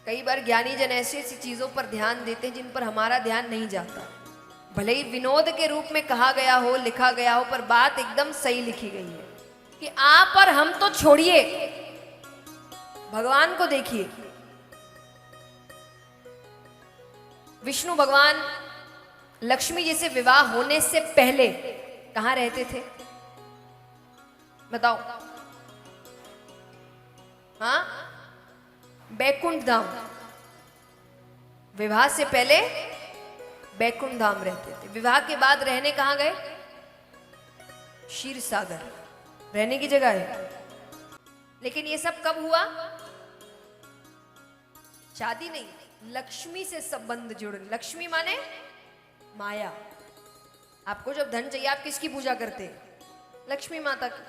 कई बार ज्ञानी जन ऐसी ऐसी चीजों पर ध्यान देते हैं जिन पर हमारा ध्यान नहीं जाता। भले ही विनोद के रूप में कहा गया हो, लिखा गया हो, पर बात एकदम सही लिखी गई है कि आप और हम तो छोड़िए, भगवान को देखिए। विष्णु भगवान लक्ष्मी जी से विवाह होने से पहले कहां रहते थे बताओ? हाँ, बैकुंठ धाम। विवाह से पहले बैकुंठ धाम रहते थे। विवाह के बाद रहने कहां गए? क्षीर सागर, रहने की जगह है। लेकिन ये सब कब हुआ? शादी नहीं, लक्ष्मी से संबंध जुड़े। लक्ष्मी माने माया। आपको जब धन चाहिए आप किसकी पूजा करते हैं? लक्ष्मी माता की।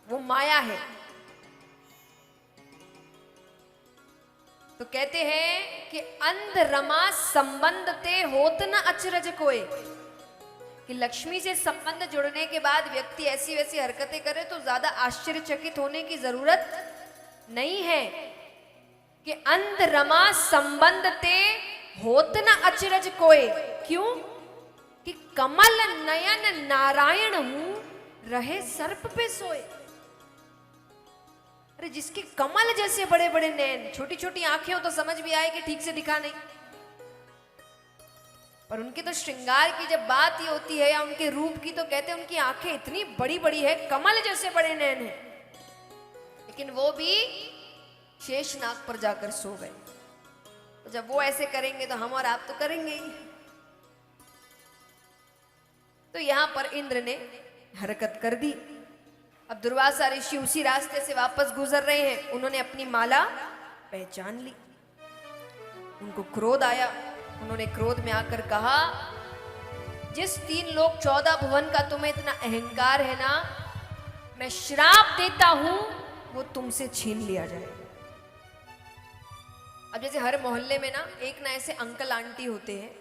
वो माया है। तो कहते हैं कि अंध रमा संबंध ते होत न अचरज कोई, कि लक्ष्मी से संबंध जुड़ने के बाद व्यक्ति ऐसी वैसी हरकतें करे तो ज्यादा आश्चर्यचकित होने की जरूरत नहीं है। कि अंध रमा संबंध ते होत न अचरज कोई। क्यों? कि कमल नयन नारायण हूं, रहे सर्प पे सोए। अरे जिसके कमल जैसे बड़े बड़े नैन, छोटी छोटी आंखें हो तो समझ भी आए कि ठीक से दिखा नहीं, पर उनके तो श्रृंगार की जब बात ही होती है या उनके रूप की तो कहते हैं उनकी आंखें इतनी बड़ी बड़ी है, कमल जैसे बड़े नैन है। लेकिन वो भी शेषनाग पर जाकर सो गए। तो जब वो ऐसे करेंगे तो हम और आप तो करेंगे ही। तो यहां पर इंद्र ने हरकत कर दी। अब दुर्वासा ऋषि उसी रास्ते से वापस गुजर रहे हैं। उन्होंने अपनी माला पहचान ली। उनको क्रोध आया। उन्होंने क्रोध में आकर कहा, जिस 3 लोक 14 भुवन का तुम्हें इतना अहंकार है ना, मैं श्राप देता हूं वो तुमसे छीन लिया जाएगा। अब जैसे हर मोहल्ले में ना ऐसे अंकल आंटी होते हैं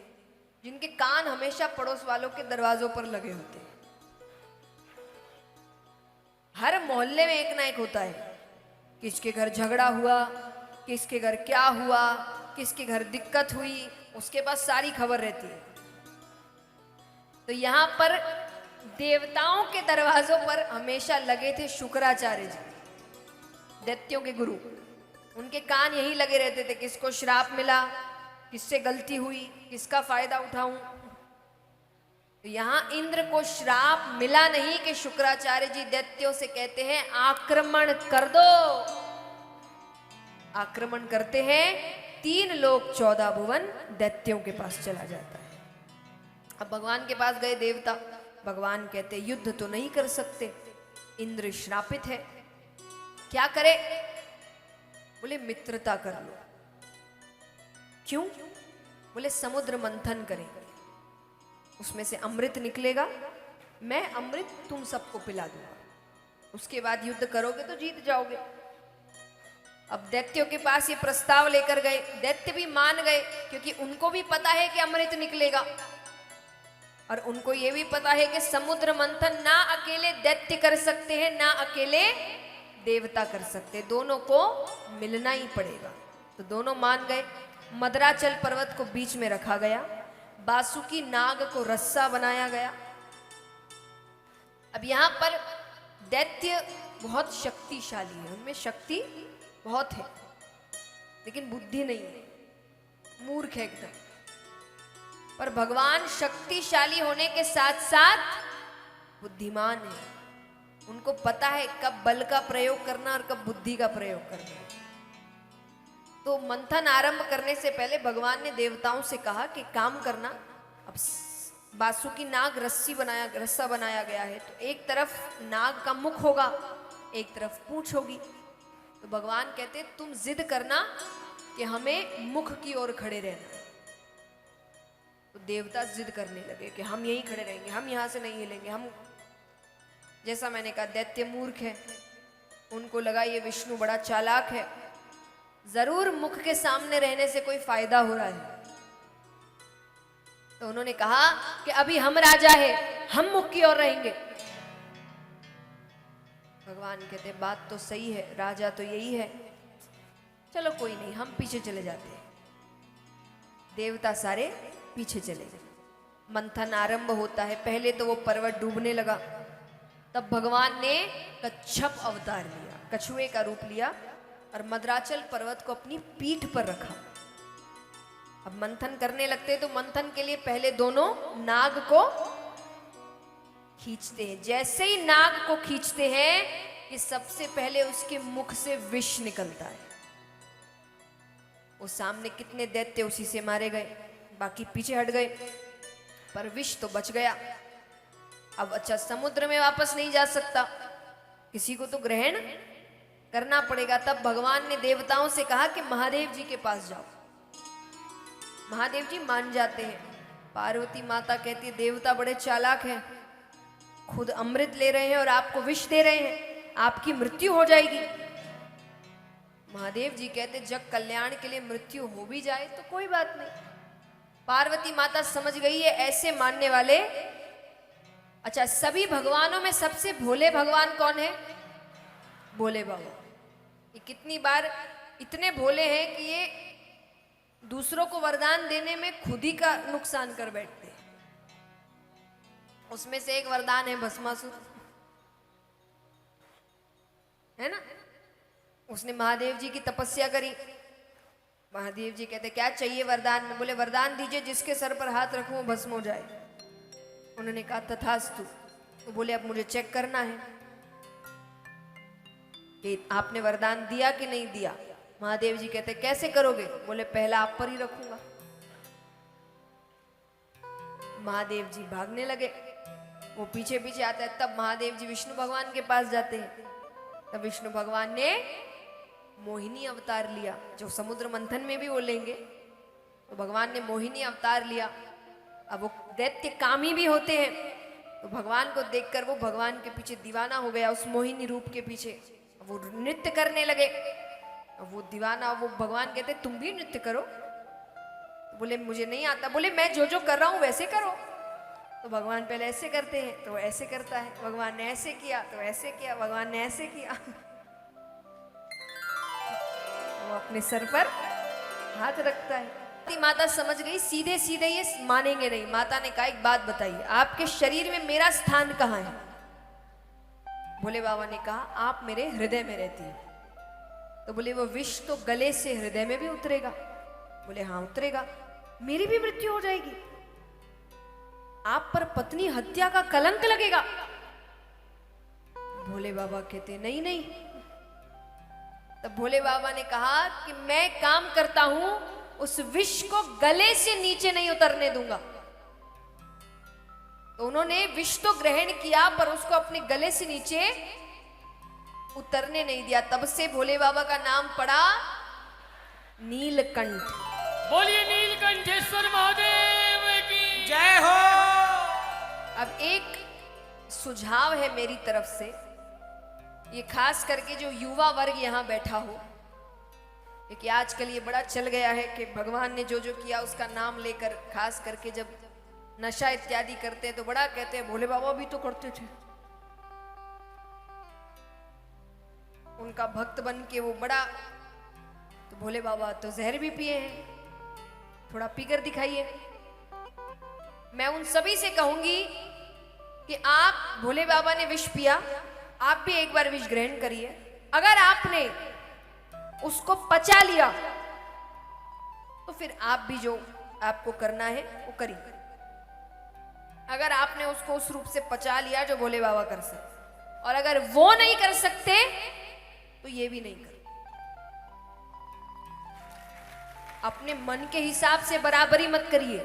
जिनके कान हमेशा पड़ोस वालों के दरवाजों पर लगे होते हैं। हर मोहल्ले में एक ना एक होता है। किसके घर झगड़ा हुआ, किसके घर क्या हुआ, किसके घर दिक्कत हुई, उसके पास सारी खबर रहती है। तो यहां पर देवताओं के दरवाजों पर हमेशा लगे थे शुक्राचार्य जी, दैत्यों के गुरु। उनके कान यही लगे रहते थे, किसको श्राप मिला, किससे गलती हुई, किसका फायदा उठाऊं। तो यहां इंद्र को श्राप मिला नहीं कि शुक्राचार्य जी दैत्यों से कहते हैं आक्रमण कर दो। आक्रमण करते हैं, 3 लोक 14 भुवन दैत्यों के पास चला जाता है। अब भगवान के पास गए देवता। भगवान कहते युद्ध तो नहीं कर सकते, इंद्र श्रापित है, क्या करे? बोले मित्रता कर लो। क्यों? बोले समुद्र मंथन करेंगे, उसमें से अमृत निकलेगा, मैं अमृत तुम सबको पिला दूंगा, उसके बाद युद्ध करोगे तो जीत जाओगे। अब दैत्यों के पास ये प्रस्ताव लेकर गए। दैत्य भी मान गए क्योंकि उनको भी पता है कि अमृत निकलेगा और उनको ये भी पता है कि समुद्र मंथन ना अकेले दैत्य कर सकते हैं ना अकेले देवता कर सकते, दोनों को मिलना ही पड़ेगा। तो दोनों मान गए। मदराचल पर्वत को बीच में रखा गया, बासुकी नाग को रस्सा बनाया गया। अब यहां पर दैत्य बहुत शक्तिशाली है, उनमें शक्ति बहुत है लेकिन बुद्धि नहीं है, मूर्ख है एकदम। पर भगवान शक्तिशाली होने के साथ साथ बुद्धिमान है। उनको पता है कब बल का प्रयोग करना और कब बुद्धि का प्रयोग करना। तो मंथन आरंभ करने से पहले भगवान ने देवताओं से कहा कि काम करना। अब बासुकी नाग रस्सा बनाया गया है, तो एक तरफ नाग का मुख होगा, एक तरफ पूंछ होगी। तो भगवान कहते तुम जिद करना कि हमें मुख की ओर खड़े रहना। तो देवता जिद करने लगे कि हम यहीं खड़े रहेंगे, हम यहां से नहीं हिलेंगे। हम, जैसा मैंने कहा, दैत्य मूर्ख है, उनको लगा ये विष्णु बड़ा चालाक है, जरूर मुख के सामने रहने से कोई फायदा हो रहा है। तो उन्होंने कहा कि अभी हम राजा है, हम मुख की ओर रहेंगे। भगवान कहते बात तो सही है, राजा तो यही है, चलो कोई नहीं, हम पीछे चले जाते हैं। देवता सारे पीछे चले गए। मंथन आरंभ होता है। पहले तो वो पर्वत डूबने लगा, तब भगवान ने कच्छप अवतार लिया, कछुए का रूप लिया और मद्राचल पर्वत को अपनी पीठ पर रखा। अब मंथन करने लगते तो मंथन के लिए पहले दोनों नाग को खींचते हैं। जैसे ही नाग को खींचते हैं कि सबसे पहले उसके मुख से विष निकलता है। वो सामने कितने दैत्य उसी से मारे गए, बाकी पीछे हट गए, पर विष तो बच गया। अब अच्छा, समुद्र में वापस नहीं जा सकता, किसी को तो ग्रहण करना पड़ेगा। तब भगवान ने देवताओं से कहा कि महादेव जी के पास जाओ। महादेव जी मान जाते हैं। पार्वती माता कहती है देवता बड़े चालाक हैं, खुद अमृत ले रहे हैं और आपको विष दे रहे हैं, आपकी मृत्यु हो जाएगी। महादेव जी कहते जग कल्याण के लिए मृत्यु हो भी जाए तो कोई बात नहीं। पार्वती माता समझ गई है ऐसे मानने वाले। अच्छा, सभी भगवानों में सबसे भोले भगवान कौन है? भोले बाबा। ये कितनी बार इतने भोले हैं कि ये दूसरों को वरदान देने में खुद ही का नुकसान कर बैठते हैं। उसमें से एक वरदान है भस्मासुर, है ना। उसने महादेव जी की तपस्या करी। महादेव जी कहते क्या चाहिए वरदान में? बोले वरदान दीजिए जिसके सर पर हाथ रखूं वो भस्म हो जाए। उन्होंने कहा तथास्तु। तो बोले अब मुझे चेक करना है कि आपने वरदान दिया कि नहीं दिया। महादेव जी कहते कैसे करोगे? बोले पहला आप पर ही रखूंगा। महादेव जी भागने लगे, वो पीछे पीछे आता है। तब महादेव जी विष्णु भगवान के पास जाते हैं। तब विष्णु भगवान ने मोहिनी अवतार लिया, जो समुद्र मंथन में भी वो लेंगे। तो भगवान ने मोहिनी अवतार लिया। अब वो दैत्य कामी भी होते हैं, तो भगवान को देखकर वो भगवान के पीछे दीवाना हो गया, उस मोहिनी रूप के पीछे। वो नृत्य करने लगे। वो दीवाना, वो भगवान कहते तुम भी नृत्य करो। बोले मुझे नहीं आता। बोले मैं जो जो कर रहा हूं वैसे करो। तो भगवान पहले ऐसे करते हैं तो ऐसे करता है, भगवान ने ऐसे किया तो ऐसे किया, भगवान ने ऐसे किया। वो अपने सर पर हाथ रखता है। माता समझ गई सीधे सीधे ये मानेंगे नहीं। माता ने कहा एक बात बताइए, आपके शरीर में मेरा स्थान कहाँ है? भोले बाबा ने कहा आप मेरे हृदय में रहती है। तो बोले वो विष तो गले से हृदय में भी उतरेगा? बोले हाँ उतरेगा, मेरी भी मृत्यु हो जाएगी, आप पर पत्नी हत्या का कलंक लगेगा। भोले बाबा कहते नहीं नहीं। तब भोले बाबा ने कहा कि मैं काम करता हूं, उस विष को गले से नीचे नहीं उतरने दूंगा। तो उन्होंने विष तो ग्रहण किया पर उसको अपने गले से नीचे उतरने नहीं दिया। तब से भोले बाबा का नाम पड़ा नीलकंठ। बोलिए नीलकंठेश्वर महादेव की जय हो। अब एक सुझाव है मेरी तरफ से, ये खास करके जो युवा वर्ग यहाँ बैठा हो, क्योंकि आजकल ये बड़ा चल गया है कि भगवान ने जो जो किया उसका नाम लेकर, खास करके जब नशा इत्यादि करते हैं तो बड़ा कहते हैं भोले बाबा भी तो करते थे। उनका भक्त बन के वो बड़ा, तो भोले बाबा तो जहर भी पिए हैं, थोड़ा पीकर दिखाइए। मैं उन सभी से कहूंगी कि आप, भोले बाबा ने विष पिया, आप भी एक बार विष ग्रहण करिए। अगर आपने उसको पचा लिया तो फिर आप भी जो आपको करना है वो करिए। अगर आपने उसको उस रूप से पचा लिया जो भोले बाबा कर सकते, और अगर वो नहीं कर सकते तो ये भी नहीं कर। अपने मन के हिसाब से बराबरी मत करिए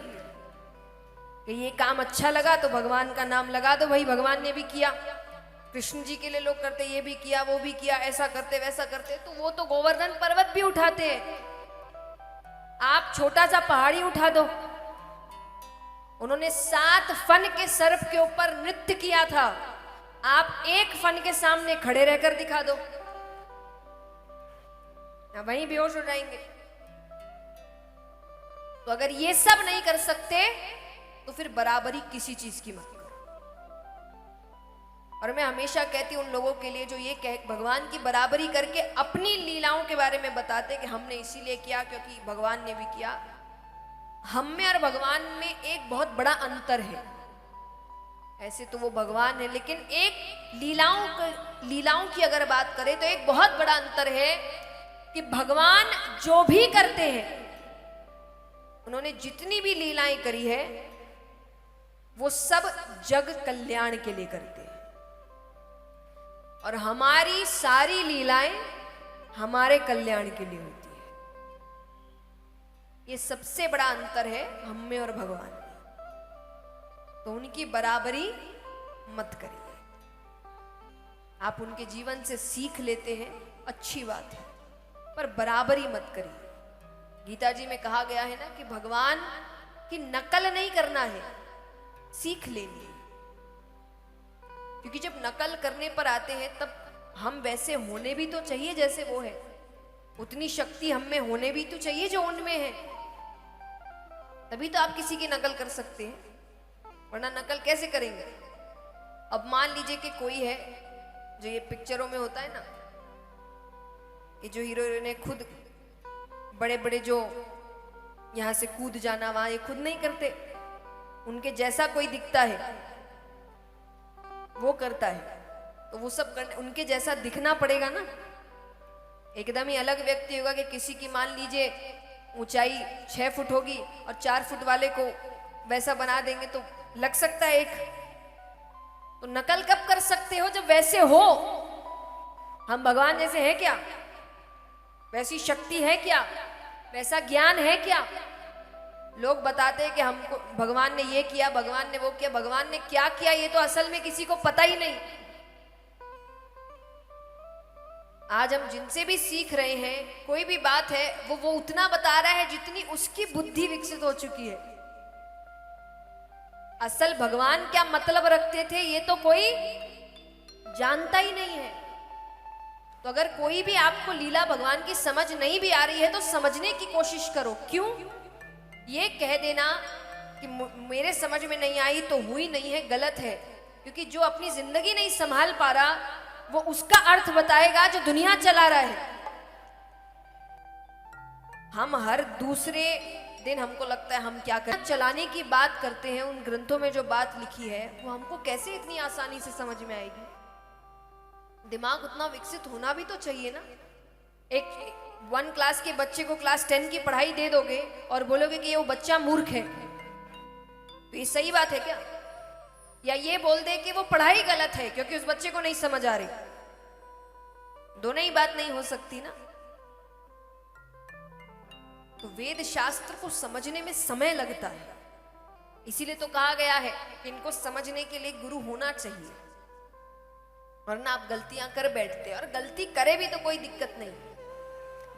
कि ये काम अच्छा लगा तो भगवान का नाम लगा दो। भाई भगवान ने भी किया, कृष्ण जी के लिए लोग करते, ये भी किया वो भी किया, ऐसा करते वैसा करते। तो वो तो गोवर्धन पर्वत भी उठाते हैं, आप छोटा सा पहाड़ी उठा दो। उन्होंने 7 फन के सर्प के ऊपर नृत्य किया था, आप एक फन के सामने खड़े रहकर दिखा दो, वहीं बेहोश हो जाएंगे। तो अगर ये सब नहीं कर सकते तो फिर बराबरी किसी चीज की मत करो। और मैं हमेशा कहती हूँ उन लोगों के लिए जो ये कह भगवान की बराबरी करके अपनी लीलाओं के बारे में बताते कि हमने इसीलिए किया क्योंकि भगवान ने भी किया। हम में और भगवान में एक बहुत बड़ा अंतर है। ऐसे तो वो भगवान है, लेकिन एक लीलाओं की अगर बात करें तो एक बहुत बड़ा अंतर है कि भगवान जो भी करते हैं, उन्होंने जितनी भी लीलाएं करी है वो सब जग कल्याण के लिए करते हैं, और हमारी सारी लीलाएं हमारे कल्याण के लिए होती है। ये सबसे बड़ा अंतर है हम में और भगवान में। तो उनकी बराबरी मत करिए। आप उनके जीवन से सीख लेते हैं, अच्छी बात है, पर बराबरी मत करिए। गीता जी में कहा गया है ना कि भगवान की नकल नहीं करना है, सीख लेनी है। क्योंकि जब नकल करने पर आते हैं तब हम वैसे होने भी तो चाहिए जैसे वो है, उतनी शक्ति हम में होने भी तो चाहिए जो उनमें है, तभी तो आप किसी की नकल कर सकते हैं, वरना नकल कैसे करेंगे। अब मान लीजिए कि कोई है जो ये पिक्चरों में होता है ना, ये जो हीरो हीरोइन खुद बड़े बड़े जो यहां से कूद जाना वहां, ये खुद नहीं करते, उनके जैसा कोई दिखता है वो करता है, तो वो सब करने उनके जैसा दिखना पड़ेगा ना। एकदम ही अलग व्यक्ति होगा कि किसी की मान लीजिए ऊंचाई 6 फुट होगी और 4 फुट वाले को वैसा बना देंगे तो लग सकता है एक। तो नकल कब कर सकते हो? जब वैसे हो। हम भगवान जैसे हैं क्या? वैसी शक्ति है क्या? वैसा ज्ञान है क्या? लोग बताते हैं कि हमको भगवान ने ये किया, भगवान ने वो किया, भगवान ने क्या किया ये तो असल में किसी को पता ही नहीं। आज हम जिनसे भी सीख रहे हैं कोई भी बात है वो उतना बता रहा है जितनी उसकी बुद्धि विकसित हो चुकी है। असल भगवान क्या मतलब रखते थे ये तो कोई जानता ही नहीं है। तो अगर कोई भी आपको लीला भगवान की समझ नहीं भी आ रही है तो समझने की कोशिश करो। क्यों? ये कह देना कि मेरे समझ में नहीं आई तो हुई नहीं है, गलत है। क्योंकि जो अपनी जिंदगी नहीं संभाल पा रहा वो उसका अर्थ बताएगा जो दुनिया चला रहा है। हम हर दूसरे दिन हमको लगता है हम क्या करें, चलाने की बात करते हैं। उन ग्रंथों में जो बात लिखी है वो हमको कैसे इतनी आसानी से समझ में आएगी? दिमाग उतना विकसित होना भी तो चाहिए ना। एक 1 क्लास के बच्चे को क्लास 10 की पढ़ाई दे दोगे और बोलोगे कि ये वो बच्चा मूर्ख है, तो ये सही बात है क्या? या ये बोल दे कि वो पढ़ाई गलत है क्योंकि उस बच्चे को नहीं समझ आ रही? दोनों ही बात नहीं हो सकती ना। तो वेद शास्त्र को समझने में समय लगता है, इसीलिए तो कहा गया है कि इनको समझने के लिए गुरु होना चाहिए, वरना आप गलतियां कर बैठते हैं। और गलती करे भी तो कोई दिक्कत नहीं,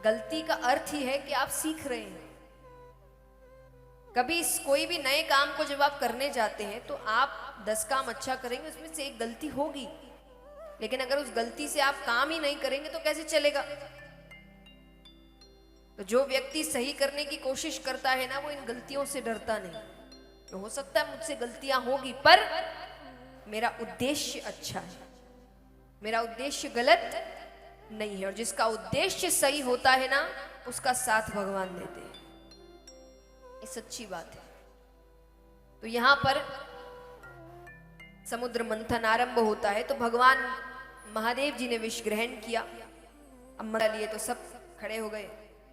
गलती का अर्थ ही है कि आप सीख रहे हैं। कभी कोई भी नए काम को जब आप करने जाते हैं तो आप 10 काम अच्छा करेंगे, उसमें से एक गलती होगी, लेकिन अगर उस गलती से आप काम ही नहीं करेंगे तो कैसे चलेगा? तो जो व्यक्ति सही करने की कोशिश करता है ना वो इन गलतियों से डरता नहीं। तो हो सकता है मुझसे गलतियां होगी पर मेरा उद्देश्य अच्छा है, मेरा उद्देश्य गलत नहीं है। और जिसका उद्देश्य सही होता है ना उसका साथ भगवान देते हैं, ये सच्ची बात है। तो यहां पर समुद्र मंथन आरंभ होता है तो भगवान महादेव जी ने विष ग्रहण किया। अब मरा लिए तो सब खड़े हो गए,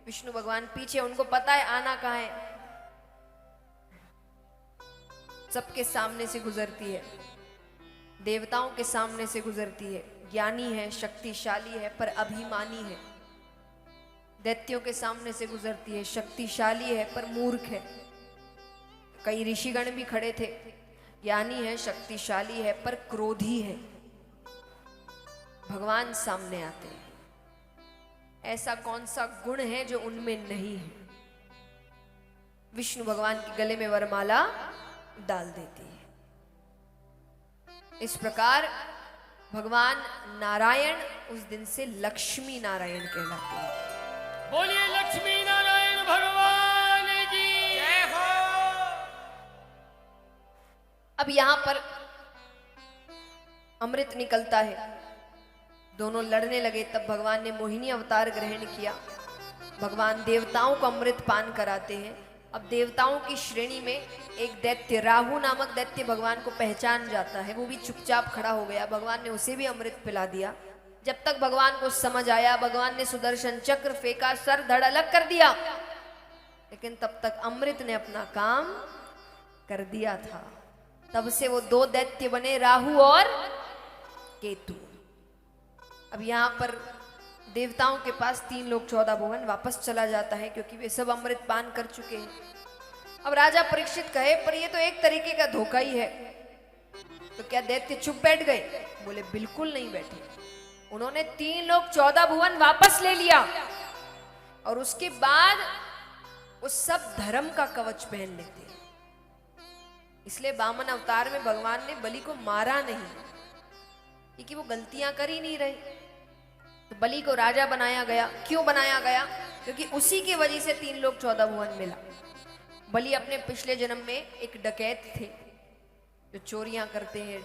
विष्णु भगवान पीछे, उनको पता है आना कहाँ है। सबके सामने से गुजरती है, देवताओं के सामने से गुजरती है। ज्ञानी है, शक्तिशाली है पर अभिमानी है। दैत्यों के सामने से गुजरती है, शक्तिशाली है पर मूर्ख है। कई ऋषिगण भी खड़े थे, ज्ञानी है, शक्तिशाली है पर क्रोधी है। भगवान सामने आते हैं, ऐसा कौन सा गुण है जो उनमें नहीं है? विष्णु भगवान के गले में वरमाला डाल देती है। इस प्रकार भगवान नारायण उस दिन से लक्ष्मी नारायण कहलाते हैं। बोलिए लक्ष्मी नारायण भगवान की जय हो। अब यहां पर अमृत निकलता है, दोनों लड़ने लगे। तब भगवान ने मोहिनी अवतार ग्रहण किया। भगवान देवताओं को अमृत पान कराते हैं। अब देवताओं की श्रेणी में एक दैत्य, राहु नामक दैत्य भगवान को पहचान जाता है। वो भी चुपचाप खड़ा हो गया। भगवान ने उसे भी अमृत पिला दिया। जब तक भगवान को समझ आया, भगवान ने सुदर्शन चक्र फेंका, सर धड़ अलग कर दिया, लेकिन तब तक अमृत ने अपना काम कर दिया था। तब से वो दो दैत्य बने, राहु और केतु। अब यहां पर देवताओं के पास 3 लोग 14 भुवन वापस चला जाता है, क्योंकि वे सब अमृत पान कर चुके हैं। अब राजा परीक्षित कहे, पर ये तो एक तरीके का धोखा ही है। तो क्या दैत्य चुप बैठ गए? बोले बिल्कुल नहीं बैठे। उन्होंने 3 लोग 14 भुवन वापस ले लिया, और उसके बाद वो सब धर्म का कवच पहन लेते हैं। इसलिए वामन अवतार में भगवान ने बलि को मारा नहीं, क्योंकि वो गलतियां कर ही नहीं रहे। तो बलि को राजा बनाया गया। क्यों बनाया गया? क्योंकि उसी की वजह से 3 लोग 14 भुवन मिला। बलि अपने पिछले जन्म में एक डकैत थे, जो चोरियां करते हैं,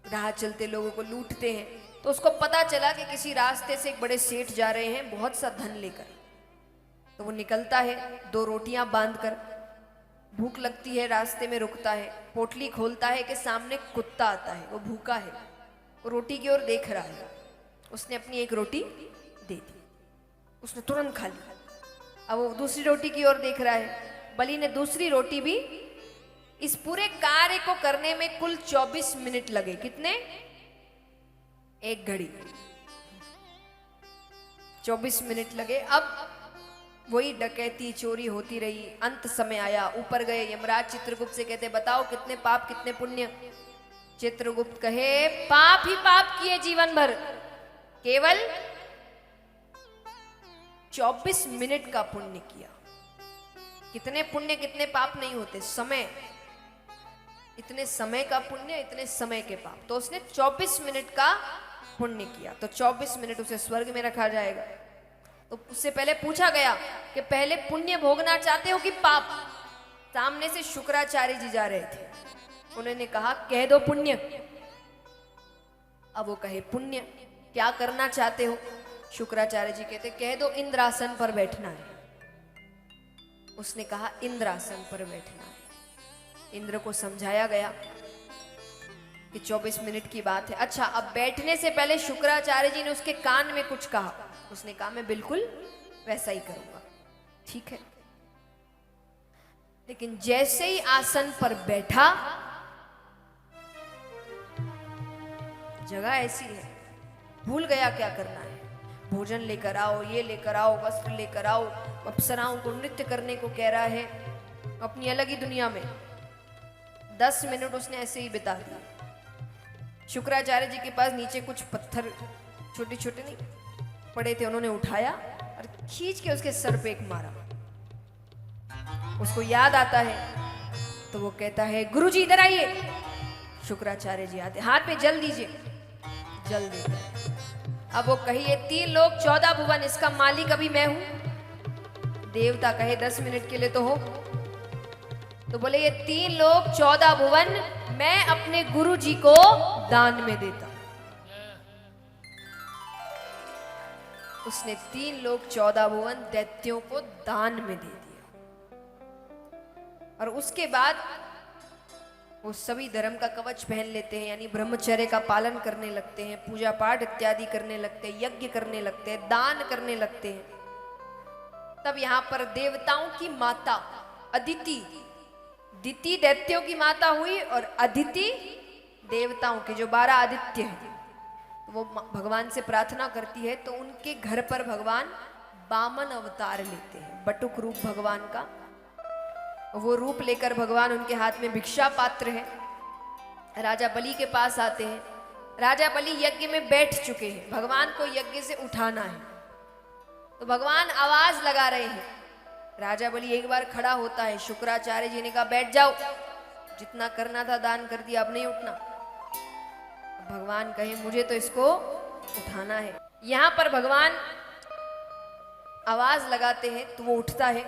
राह चलते लोगों को लूटते हैं। तो उसको पता चला कि किसी रास्ते से एक बड़े सेठ जा रहे हैं बहुत सा धन लेकर। तो वो निकलता है 2 रोटियां बांधकर। भूख लगती है, रास्ते में रुकता है, पोटली खोलता है कि सामने कुत्ता आता है। वो भूखा है, वो रोटी की ओर देख रहा है। उसने अपनी एक रोटी दे दी, उसने तुरंत खा ली। अब वो दूसरी रोटी की ओर देख रहा है। बलि ने दूसरी रोटी भी। इस पूरे कार्य को करने में कुल 24 मिनट लगे। कितने? 1 घड़ी, 24 मिनट लगे। अब वही डकैती चोरी होती रही। अंत समय आया, ऊपर गए। यमराज चित्रगुप्त से कहते, बताओ कितने पाप कितने पुण्य? चित्रगुप्त कहे, पाप ही पाप किए जीवन भर, केवल 24 मिनट का पुण्य किया। कितने पुण्य कितने पाप नहीं होते। समय, इतने समय का पुण्य, इतने समय के पाप। तो उसने 24 मिनट का पुण्य किया, तो 24 मिनट उसे स्वर्ग में रखा जाएगा। तो उससे पहले पूछा गया कि पहले पुण्य भोगना चाहते हो कि पाप? सामने से शुक्राचार्य जी जा रहे थे। उन्होंने कहा, कह दो पुण्य। अब वो कहे पुण्य। क्या करना चाहते हो? शुक्राचार्य जी कहते, कह दो इंद्रासन पर बैठना है। उसने कहा इंद्रासन पर बैठना है। इंद्र को समझाया गया कि 24 मिनट की बात है। अच्छा, अब बैठने से पहले शुक्राचार्य जी ने उसके कान में कुछ कहा। उसने कहा, मैं बिल्कुल वैसा ही करूंगा। ठीक है। लेकिन जैसे ही आसन पर बैठा, जगह ऐसी है, भूल गया क्या करना है। भोजन लेकर आओ, ये लेकर आओ, वस्त्र लेकर आओ, अप्सराओं को नृत्य करने को कह रहा है, अपनी अलग ही दुनिया में। 10 मिनट उसने ऐसे ही बिता दिया। शुक्राचार्य जी के पास नीचे कुछ पत्थर छोटे छोटे नहीं पड़े थे, उन्होंने उठाया और खींच के उसके सर पे एक मारा। उसको याद आता है तो वो कहता है, गुरुजी इधर आइए। शुक्राचार्य जी आते, हाथ में जल दीजिए। जल देता। अब वो कहिए, 3 लोग 14 भुवन, इसका मालिक अभी मैं हूं। देवता कहे 10 मिनट के लिए तो हो। तो बोले, ये 3 लोग 14 भुवन मैं अपने गुरु जी को दान में देता। उसने 3 लोग 14 भुवन दैत्यों को दान में दे दिया। और उसके बाद वो सभी धर्म का कवच पहन लेते हैं, यानी ब्रह्मचर्य का पालन करने लगते हैं, पूजा पाठ इत्यादि करने लगते हैं, यज्ञ करने लगते हैं, दान करने लगते हैं। तब यहां पर देवताओं की माता अदिति, दिति दैत्यों की माता हुई और अदिति देवताओं के, जो 12 आदित्य हैं। तो वो भगवान से प्रार्थना करती है, तो उनके घर पर भगवान वामन अवतार लेते हैं, बटुक रूप भगवान का। वो रूप लेकर भगवान, उनके हाथ में भिक्षा पात्र है। राजा बलि के पास आते हैं। राजा बलि यज्ञ में बैठ चुके हैं, भगवान को यज्ञ से उठाना है। तो भगवान आवाज लगा रहे हैं। राजा बलि एक बार खड़ा होता है। शुक्राचार्य जी ने कहा, बैठ जाओ, जितना करना था दान कर दिया, अब नहीं उठना। भगवान कहे, मुझे तो इसको उठाना है। यहां पर भगवान आवाज लगाते हैं तो वो उठता है।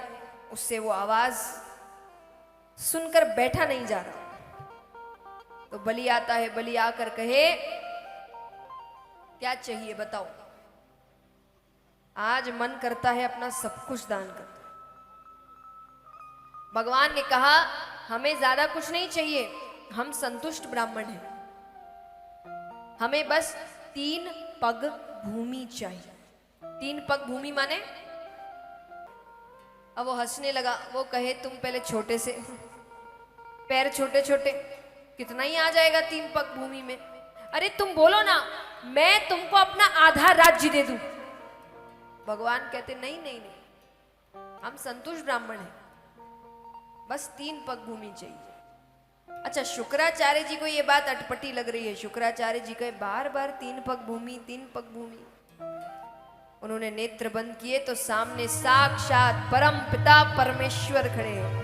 उससे वो आवाज सुनकर बैठा नहीं जा रहा। तो बलि आता है, बलि आकर कहे क्या चाहिए बताओ। आज मन करता है अपना सब कुछ दान कर दो। भगवान ने कहा हमें ज्यादा कुछ नहीं चाहिए, हम संतुष्ट ब्राह्मण हैं, हमें बस 3 पग भूमि चाहिए। 3 पग भूमि माने, अब वो हंसने लगा, वो कहे तुम पहले छोटे से, पैर छोटे छोटे, कितना ही आ जाएगा 3 पग भूमि में। अरे तुम बोलो ना, मैं तुमको अपना आधा राज्य दे दूं। भगवान कहते नहीं नहीं नहीं, हम संतुष्ट ब्राह्मण हैं, बस 3 पग भूमि चाहिए। अच्छा, शुक्राचार्य जी को ये बात अटपटी लग रही है। शुक्राचार्य जी कहे बार बार 3 पग भूमि, 3 पग भूमि। उन्होंने नेत्र बंद किए तो सामने साक्षात परम पिता परमेश्वर खड़े हैं।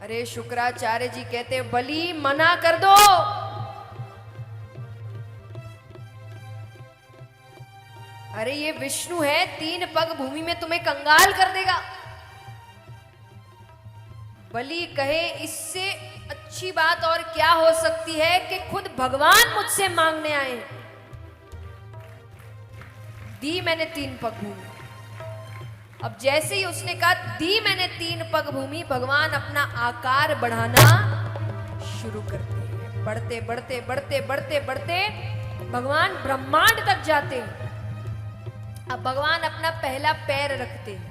अरे शुक्राचार्य जी कहते बलि मना कर दो। अरे ये विष्णु है, 3 पग भूमि में तुम्हें कंगाल कर देगा। बलि कहे इससे अच्छी बात और क्या हो सकती है कि खुद भगवान मुझसे मांगने आए। दी मैंने 3 पग भूमि। अब जैसे ही उसने कहा दी मैंने 3 पग भूमि, भगवान अपना आकार बढ़ाना शुरू करते हैं। बढ़ते बढ़ते बढ़ते बढ़ते बढ़ते भगवान ब्रह्मांड तक जाते हैं। अब भगवान अपना पहला पैर रखते हैं,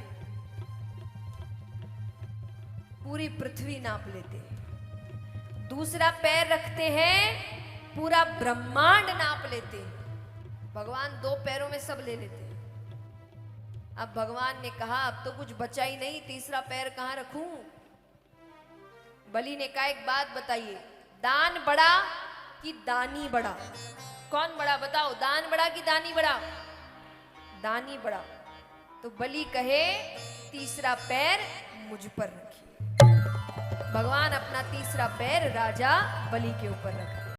पूरी पृथ्वी नाप लेते हैं। दूसरा पैर रखते हैं, पूरा ब्रह्मांड नाप लेते हैं। भगवान 2 पैरों में सब ले लेते हैं। अब भगवान ने कहा अब तो कुछ बचा ही नहीं, तीसरा पैर कहां रखूं। बलि ने कहा एक बात बताइए, दान बड़ा कि दानी बड़ा? कौन बड़ा बताओ, दान बड़ा कि दानी बड़ा? दानी बड़ा। तो बलि कहे तीसरा पैर मुझ पर रखिए। भगवान अपना तीसरा पैर राजा बलि के ऊपर रखा।